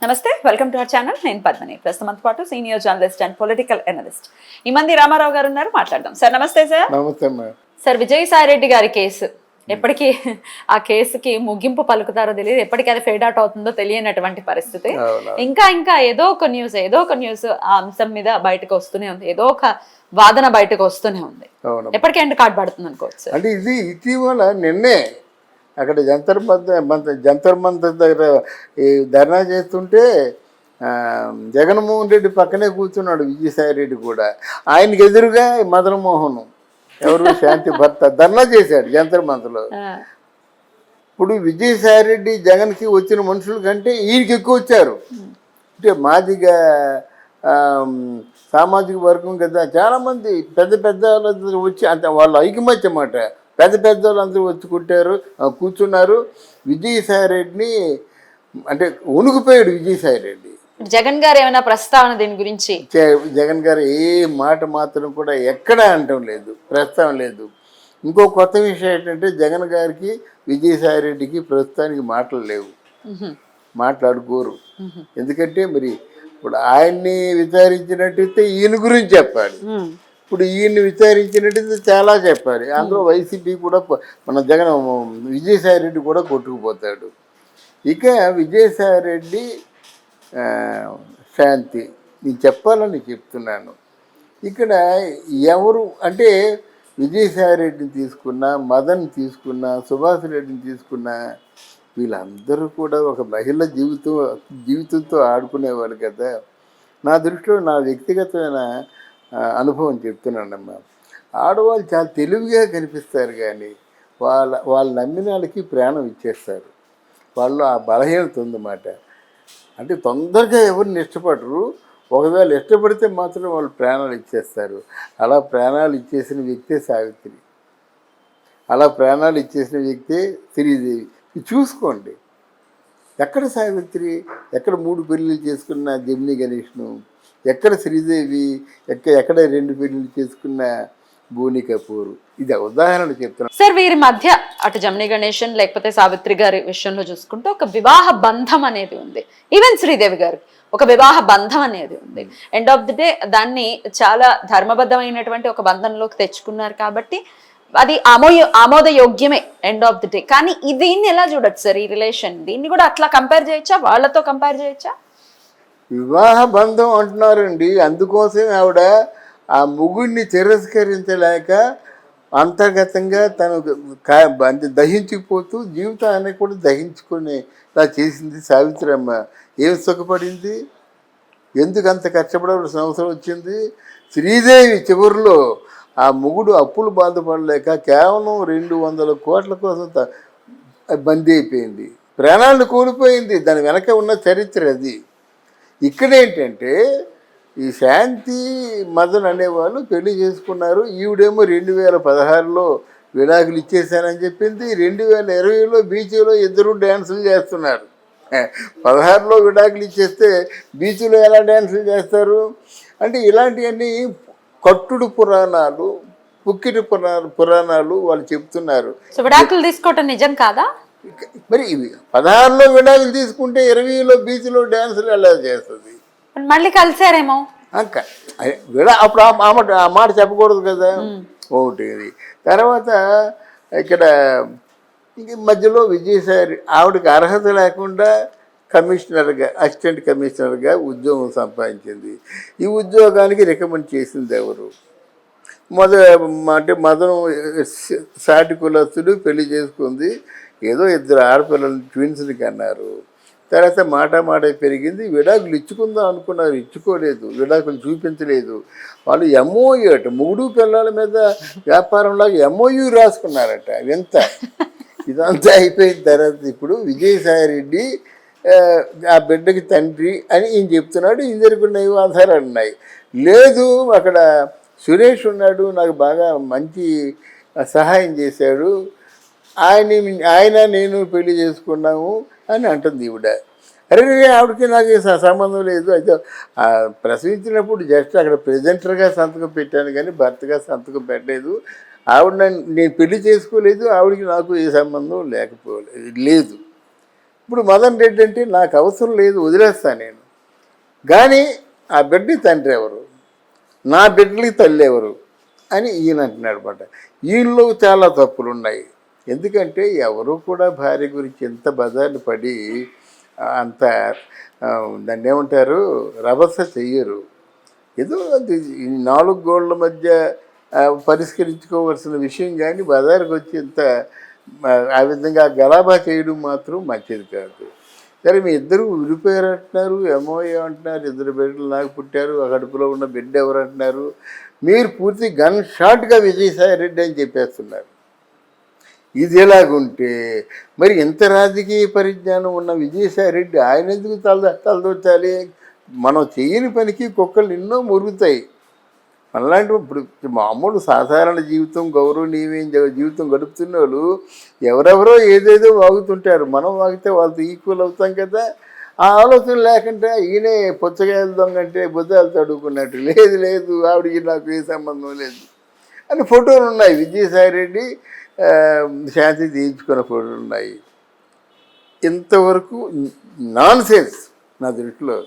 నమస్తే, welcome to our channel. నేను పద్మని. ప్రస్తుతం పాటు senior journalist and political analyst ఈ మంది రామారావు గారు ఉన్నారు. మాట్లాడదాం. సార్ నమస్తే. సార్ నమస్తే. సార్, విజయసాయి రెడ్డి గారి కేసు ఎప్పటికీ ఆ కేసుకి ముగింపు పలుకుతారో తెలియదు, ఎప్పటికీ అది ఫేడ్ అవుట్ అవుతుందో తెలియనటువంటి పరిస్థితి. ఇంకా ఏదో ఒక న్యూస్ ఆ అంశం మీద బయటకు వస్తూనే ఉంది, ఏదో ఒక వాదన బయటకు వస్తూనే ఉంది. ఎప్పటికీ ఎండ్ కార్డ్ పడుతుంది అనుకోవచ్చు. అంటే ఇది ఇటీవల నిన్నే అక్కడ జంతర్ మంతర్ దగ్గర ఈ ధర్నా చేస్తుంటే జగన్మోహన్ రెడ్డి పక్కనే కూర్చున్నాడు, విజయసాయి రెడ్డి కూడా. ఆయనకి ఎదురుగా మదన్ మోహన్, ఎవరు శాంతి భర్త, ధర్నా చేశాడు జంతర్ మంతర్లో. ఇప్పుడు విజయసాయి రెడ్డి జగన్కి వచ్చిన మనుషుల కంటే ఈయనకి ఎక్కువ వచ్చారు. అంటే మాదిగా సామాజిక వర్గం కదా, చాలామంది పెద్ద వాళ్ళందరూ వచ్చి అంత వాళ్ళ ఐకమత్యం అన్నమాట. పెద్ద వాళ్ళందరూ వచ్చి కూర్చున్నారు. విజయసాయి రెడ్డిని అంటే ఉణుకుపోయాడు విజయసాయి రెడ్డి. జగన్ గారు ఏమైనా ప్రస్తావన దీని గురించి? జగన్ గారు ఏ మాట మాత్రం కూడా ఎక్కడా అనటం లేదు, ప్రస్తావన లేదు. ఇంకో కొత్త విషయం ఏంటంటే జగన్ గారికి విజయసాయి రెడ్డికి ప్రస్తుతానికి మాటలు లేవు, మాట్లాడుకోరు. ఎందుకంటే మరి ఇప్పుడు ఆయన్ని విచారించినట్టయితే ఈయన గురించి చెప్పాలి, ఇప్పుడు ఈయన్ని విచారించినట్టయితే చాలా చెప్పాలి. అందులో వైసీపీ కూడా మన జగన్ విజయసాయి రెడ్డి కూడా కొట్టుకుపోతాడు. ఇక విజయసాయి రెడ్డి శాంతి నేను చెప్పాలని చెప్తున్నాను. ఇక్కడ ఎవరు అంటే విజయసాయి రెడ్డిని తీసుకున్నా, మదన్ తీసుకున్నా, సుభాష్ రెడ్డిని తీసుకున్నా, వీళ్ళందరూ కూడా ఒక మహిళ జీవితంతో ఆడుకునేవాళ్ళు కదా. నా దృష్టిలో నా వ్యక్తిగతమైన అనుభవం చెప్తున్నానమ్మా. ఆడవాళ్ళు చాలా తెలివిగా కనిపిస్తారు, కానీ వాళ్ళు నమ్మిన వాళ్ళకి ప్రాణం ఇచ్చేస్తారు. వాళ్ళు ఆ బలహీనత ఉందన్నమాట. అంటే తొందరగా ఎవరిని ఇష్టపడరు, ఒకవేళ ఇష్టపడితే మాత్రం వాళ్ళు ప్రాణాలు ఇచ్చేస్తారు. అలా ప్రాణాలు ఇచ్చేసిన వ్యక్తే సావిత్రి, అలా ప్రాణాలు ఇచ్చేసిన వ్యక్తే శ్రీదేవి. చూసుకోండి, ఎక్కడ సావిత్రి, ఎక్కడ 3 పెళ్ళిళ్ళు చేసుకున్న జమినీ గణేష్ను, ఎక్కడ శ్రీదేవి, ఎక్కడ 2 పెళ్ళిళ్ళు చేసుకున్న బోని కపూర్. ఇది ఉదాహరణ చెప్తున్నాను సార్. వీరి మధ్య అటు జమినీ గణేషన్ లేకపోతే సావిత్రి గారి విషయంలో చూసుకుంటే ఒక వివాహ బంధం అనేది ఉంది. ఈవెన్ శ్రీదేవి గారు ఒక వివాహ బంధం అనేది ఉంది. ఎండ్ ఆఫ్ ది డే దాన్ని చాలా ధర్మబద్ధమైనటువంటి ఒక బంధంలోకి తెచ్చుకున్నారు కాబట్టి అది ఆమోదయోగ్యమే ఎండ్ ఆఫ్ ది డే. కానీ దీన్ని ఎలా చూడొచ్చు సార్, ఈ రిలేషన్? దీన్ని కూడా అట్లా కంపేర్ చేయొచ్చా, వాళ్ళతో కంపేర్ చేయొచ్చా? వివాహ బంధం అంటున్నారండి. అందుకోసం ఆవిడ ఆ ముగ్గురిని తిరస్కరించలేక అంతర్గతంగా తను దహించిపోతూ జీవితాన్ని కూడా దహించుకునేలా చేసింది సావిత్రమ్మ. ఏం సుఖపడింది, ఎందుకు అంత కష్టపడవలసిన అవసరం వచ్చింది? శ్రీదేవి చివరిలో ఆ మొగుడు అప్పులు బాధపడలేక కేవలం 200 కోట్ల కోసం బందీ అయిపోయింది, ప్రాణాలను కోల్పోయింది. దాని వెనక ఉన్న చరిత్ర అది. ఇక్కడేంటంటే ఈ శాంతి మదన్ అనేవాళ్ళు పెళ్లి చేసుకున్నారు. ఈవిడేమో 2016లో విడాకులు ఇచ్చేసానని చెప్పింది. 2020లో బీచ్లో ఇద్దరు డ్యాన్సులు చేస్తున్నారు. 16లో విడాకులు ఇచ్చేస్తే బీచ్లో ఎలా డ్యాన్సులు చేస్తారు? అంటే ఇలాంటివన్నీ కట్టుడు పురాణాలు, పుక్కిటి పురాణాలు వాళ్ళు చెప్తున్నారు. విడాకులు తీసుకోవటం నిజం కాదా? మరి ఇవి 16లో విడాకులు తీసుకుంటే 20లో బీచ్లో డ్యాన్సులు ఎలా చేస్తుంది? మళ్ళీ కలిసారేమో అప్పుడు ఆ మాట చెప్పకూడదు కదా. ఒకటి తర్వాత ఇక్కడ ఇంక మధ్యలో విజయసాయి ఆవిడకి అర్హత లేకుండా కమిషనర్గా, అసిస్టెంట్ కమిషనర్గా ఉద్యోగం సంపాదించింది. ఈ ఉద్యోగానికి రికమెండ్ చేసింది ఎవరు? అంటే మదను సాటి కులస్తుడు పెళ్లి చేసుకుంది. ఏదో 2 ఆడపిల్లలు ట్విన్స్ని కన్నారు. తర్వాత మాట పెరిగింది. విడాకులు ఇచ్చుకుందాం అనుకున్నారు, ఇచ్చుకోలేదు, విడాకులు చూపించలేదు. వాళ్ళు MOU అట, 3 పిల్లల మీద వ్యాపారంలాగా MOU రాసుకున్నారట. ఎంత ఇదంతా అయిపోయిన తర్వాత ఇప్పుడు విజయసాయి రెడ్డి ఆ బిడ్డకి తండ్రి అని ఈయన చెప్తున్నాడు. ఈయన జరుగుతున్న ఆధారాలు ఉన్నాయి. లేదు, అక్కడ సురేష్ ఉన్నాడు, నాకు బాగా మంచి సహాయం చేశాడు, ఆయన నేను పెళ్లి చేసుకున్నాము అని అంటుంది ఈవిడ. అరే, ఆవిడకి నాకు సంబంధం లేదు. అయితే ప్రసవించినప్పుడు జస్ట్ అక్కడ ప్రెజెంటర్గా సంతకం పెట్టాను, కానీ భర్తగా సంతకం పెట్టలేదు. నేను పెళ్లి చేసుకోలేదు, ఆవిడకి నాకు ఏ సంబంధం లేదు. ఇప్పుడు మదన్ రెడ్డి అంటే నాకు అవసరం లేదు, వదిలేస్తాను నేను. కానీ ఆ బిడ్డ తండ్రి ఎవరు, నా బిడ్డలకి తల్లి ఎవరు అని ఈయన అంటున్నాడు అనమాట. ఈయనలో చాలా తప్పులు ఉన్నాయి. ఎందుకంటే ఎవరు కూడా భార్య గురించి ఎంత బజార్లు పడి అంత దాన్ని ఏమంటారు రభస చెయ్యరు. ఏదో అది ఈ 4 గోళ్ల మధ్య పరిష్కరించుకోవాల్సిన విషయం, కానీ బజారుకు వచ్చి ఇంత ఆ విధంగా గలాబా చేయడం మాత్రం మంచిది కాదు. సరే మీ ఇద్దరు విడిపోయారు అంటున్నారు, ఎంఓఏ అంటున్నారు, 2 బిడ్డలు నాకు పుట్టారు, ఆ కడుపులో ఉన్న బిడ్డ ఎవరు అంటున్నారు. మీరు పూర్తి గన్ షాట్గా విజయసాయి రెడ్డి అని చెప్పేస్తున్నారు. ఇది ఎలాగుంటే మరి ఇంత రాజకీయ పరిజ్ఞానం ఉన్న విజయసాయి రెడ్డి ఆయన ఎందుకు తలదొచ్చాలి? మనం చేయని పనికి కుక్కలు ఎన్నో మురుగుతాయి. అలాంటి ఇప్పుడు మామూలు సాధారణ జీవితం, గౌరవనీయమైన జీవితం గడుపుతున్న వాళ్ళు ఎవరెవరో ఏదేదో వాగుతుంటారు. మనం వాగితే వాళ్ళతో ఈక్వల్ అవుతాం కదా. ఆ ఆలోచన లేకుండా ఈయనే పుచ్చకాయలు దొంగంటే బుద్ధాలు తడుకున్నట్టు, లేదు లేదు ఆవిడికి నాకు ఏ సంబంధం లేదు అని ఫోటోలు ఉన్నాయి. విజయసాయి రెడ్డి శాంతి తీయించుకున్న ఫోటోలు ఉన్నాయి. ఇంతవరకు నాన్ సెన్స్ నా దృష్టిలో,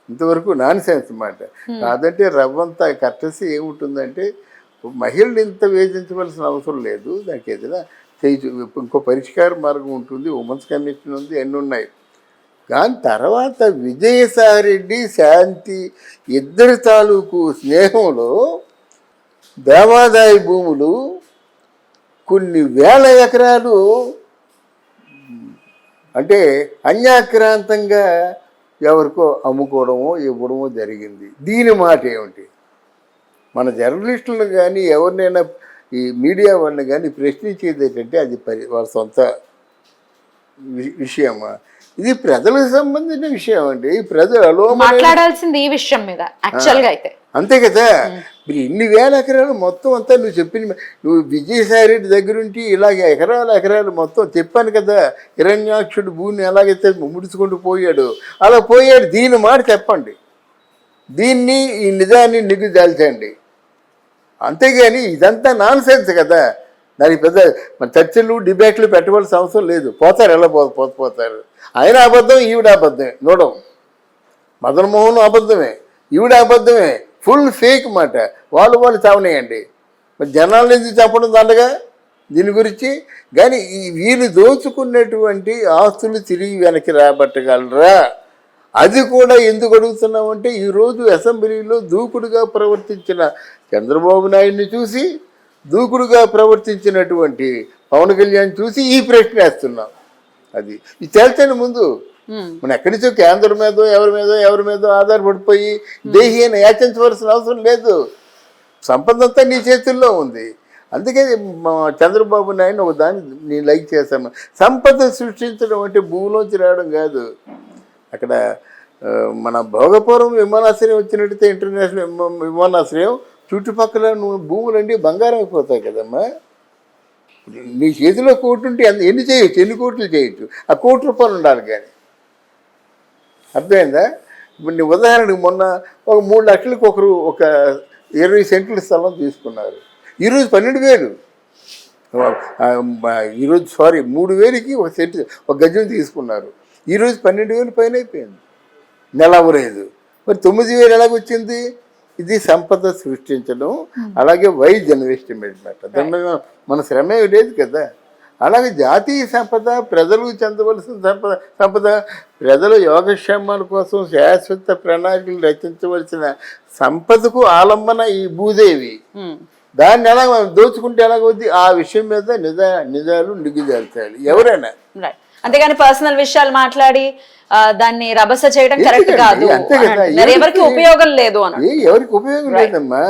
ఇంతవరకు నాన్ సెన్స్ అన్నమాట. కాదంటే రవ్వంతా కట్టసి ఏముంటుందంటే మహిళలు ఇంత వేధించవలసిన అవసరం లేదు. దానికి ఏదైనా ఇంకో పరిష్కార మార్గం ఉంటుంది, ఉమెన్స్ కమిషన్ ఉంది, అన్నీ ఉన్నాయి. కానీ తర్వాత విజయసాయి రెడ్డి శాంతి ఇద్దరి తాలూకు స్నేహంలో దేవాదాయ భూములు కొన్ని వేల ఎకరాలు అంటే అన్యాక్రాంతంగా ఎవరికో అమ్ముకోవడమో ఇవ్వడమో జరిగింది. దీని మాట ఏమిటి? మన జర్నలిస్టులను కానీ ఎవరినైనా ఈ మీడియా వాళ్ళని కానీ ప్రశ్నించేది ఏంటంటే అది వాళ్ళ సొంత విషయమా? ఇది ప్రజలకు సంబంధించిన విషయం అండి. ప్రజలు మాట్లాడాల్సింది ఈ విషయం మీద యాక్చువల్గా అయితే అంతే కదా. మీరు ఇన్ని వేల ఎకరాలు మొత్తం అంతా నువ్వు చెప్పిన, నువ్వు విజయసాయి రెడ్డి దగ్గర ఉండి ఇలాగే ఎకరాలు మొత్తం చెప్పాను కదా. హిరణ్యాక్షుడు భూమిని ఎలాగైతే ముడుచుకుంటూ పోయాడు అలా పోయాడు. దీని మాట చెప్పండి, దీన్ని ఈ నిజాన్ని నిగ్గుదాల్చండి. అంతేగాని ఇదంతా నాన్ సెన్స్ కదా. దానికి పెద్ద మన చర్చలు డిబేట్లు పెట్టవలసిన అవసరం లేదు. పోతారు, ఎలా పోతారు. ఆయన అబద్ధం, ఈవిడ అబద్ధమే. నోడం మదన్మోహన్ అబద్ధమే, ఈవిడ అబద్ధమే, ఫుల్ ఫేక్ మాట. వాళ్ళు చావనేయండి. మరి జనాలను ఎందుకు చెప్పడం దండగా దీని గురించి? కానీ ఈ వీళ్ళు దోచుకున్నటువంటి ఆస్తులు తిరిగి వెనక్కి రాబట్టగలరా? అది కూడా ఎందుకు అడుగుతున్నామంటే ఈరోజు అసెంబ్లీలో దూకుడుగా ప్రవర్తించిన చంద్రబాబు నాయుడిని చూసి, దూకుడుగా ప్రవర్తించినటువంటి పవన్ కళ్యాణ్ చూసి ఈ ప్రశ్న వేస్తున్నాం. అది ఇది తేల్చండి ముందు. మనం ఎక్కడి నుంచో కేంద్రం మీదో ఎవరి మీదో ఆధారపడిపోయి దేహీని యాచించవలసిన అవసరం లేదు. సంపద అంతా నీ చేతుల్లో ఉంది. అందుకే చంద్రబాబు నాయుడు ఒక దాన్ని నేను లైక్ చేశాను. సంపద సృష్టించడం అంటే భూమిలోంచి రావడం కాదు. అక్కడ మన భోగపురం విమానాశ్రయం వచ్చినట్టయితే ఇంటర్నేషనల్ విమానాశ్రయం చుట్టుపక్కల భూములండి బంగారం అయిపోతాయి కదమ్మా. నీ చేతిలో కోటి ఉంటే ఎన్ని చేయొచ్చు, ఎన్ని కోట్లు చేయొచ్చు. ఆ ₹1 ఉండాలి. కానీ అర్థమైందా? ఇప్పుడు నీ ఉదాహరణకు మొన్న ఒక 3 లక్షలకు ఒక 20 సెంట్ల స్థలం తీసుకున్నారు. ఈరోజు 12,000. ఈరోజు 3,000కి ఒక సెంటు ఒక గజం తీసుకున్నారు. ఈరోజు 12,000 పైన అయిపోయింది. నెలవలేదు. మరి 9,000 ఎలాగొచ్చింది? ఇది సంపద సృష్టించడం. అలాగే వైజ్ ఇన్వెస్ట్మెంట్ మాట. దాని మన శ్రమ లేదు కదా. అలాగే జాతీయ సంపద, ప్రజలు చెందవలసిన సంపద, ప్రజల యోగక్షేమాల కోసం శాశ్వత ప్రణాళికలు రచించవలసిన సంపదకు ఆలంబన ఈ భూదేవి. దాన్ని ఎలా దోచుకుంటే ఎలాగవుద్ది? ఆ విషయం మీద నిజాలు నిగ్గుదాల్చాలి ఎవరైనా. అంతేగాని పర్సనల్ విషయాలు మాట్లాడి దాన్ని రభస చేయడం కరెక్ట్ కాదు. అంతే కదా. ఎవరికి ఉపయోగం లేదు అని, ఎవరికి ఉపయోగం లేదమ్మా.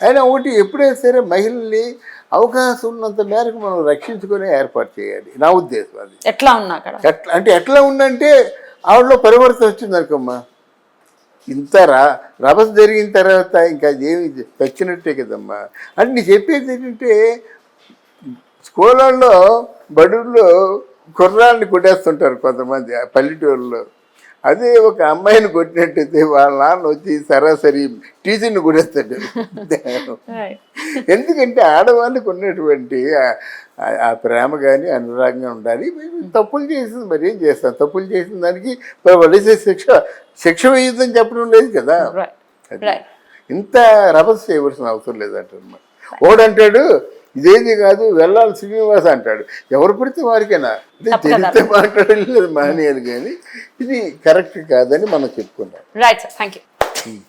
అయినా ఒకటి ఎప్పుడైనా సరే మహిళల్ని అవకాశం ఉన్నంత మేరకు మనం రక్షించుకునే ఏర్పాటు చేయాలి నా ఉద్దేశం. అది ఎట్లా ఉన్నా ఎట్లా ఉందంటే ఆవిడలో పరివర్తన వచ్చింది అనుకోమ్మా. ఇంత రభస జరిగిన తర్వాత ఇంకా ఏమి తెచ్చినట్టే కదమ్మా. అంటే నీ చెప్పేది ఏంటంటే స్కూళ్ళల్లో బడుల్లో కుర్రాళ్ళని కొట్టేస్తుంటారు కొంతమంది పల్లెటూరులో. అదే ఒక అమ్మాయిని కొట్టినట్టయితే వాళ్ళ నాన్న వచ్చి సరాసరి టీచర్ని కొట్టేస్తాడు. ఎందుకంటే ఆడవాళ్ళకి ఉన్నటువంటి ఆ ప్రేమ కానీ అనురాగంగా ఉండాలి. తప్పులు చేసింది మరి ఏం చేస్తాం, తప్పులు చేసిన దానికి వదిలేసే శిక్ష వేయొద్దని చెప్పడం లేదు కదా. అది. ఇంత రభస చేయవలసిన అవసరం లేదంటారు. ఓడంటాడు ఇదేది కాదు వెళ్ళాలి శ్రీనివాస్ అంటాడు, ఎవరు పడితే వారికైనా తెలిస్తే మాట్లాడలేదు మానేయాలి, కానీ ఇది కరెక్ట్ కాదని మనం చెప్పుకున్నాం. Right sir, thank you.